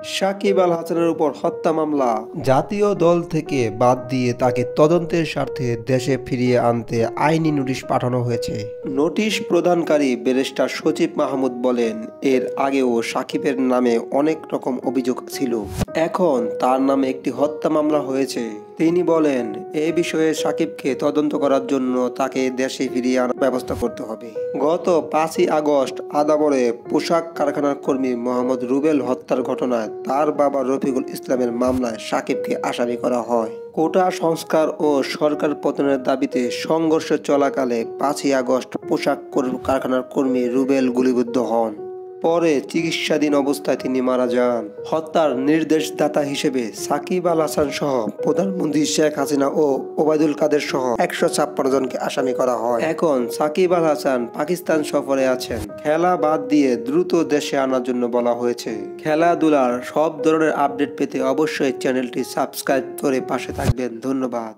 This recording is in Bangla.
সাকিব আল হাসানের উপর হত্যা মামলা জাতীয় দল থেকে বাদ দিয়ে তাকে তদন্তের স্বার্থে দেশে ফিরিয়ে আনতে আইনি নোটিশ পাঠানো হয়েছে। নোটিশ প্রদানকারী ব্যারিস্টার সজীব মাহমুদ বলেন, এর আগেও সাকিবের নামে অনেক রকম অভিযোগ ছিল, এখন তার নামে একটি হত্যা মামলা হয়েছে। তিনি বলেন, এ বিষয়ে সাকিবকে তদন্ত করার জন্য তাকে দেশে ফিরিয়ে আনার ব্যবস্থা করতে হবে। গত 5ই আগস্ট আদাবরে পোশাক কারখানার কর্মী মোহাম্মদ রুবেল হত্যার ঘটনায় তার বাবা রফিকুল ইসলামের মামলায় সাকিবকে আসামি করা হয়। কোটা সংস্কার ও সরকার পতনের দাবিতে সংঘর্ষ চলাকালে 5ই আগস্ট পোশাক কারখানার কর্মী রুবেল গুলিবিদ্ধ হন। পরে চিকিৎসাধীন অবস্থায় তিনি মারা যান। হত্যার নির্দেশদাতা হিসেবে সাকিব আল হাসান সহ প্রধানমন্ত্রী শেখ হাসিনা ও ওবায়দুল কাদের সহ 156 জনকে আসামি করা হয়। এখন সাকিব আল হাসান পাকিস্তান সফরে আছেন। খেলা বাদ দিয়ে দ্রুত দেশে আনার জন্য বলা হয়েছে। খেলাধুলার সব ধরনের আপডেট পেতে অবশ্যই চ্যানেলটি সাবস্ক্রাইব করে পাশে থাকবেন। ধন্যবাদ।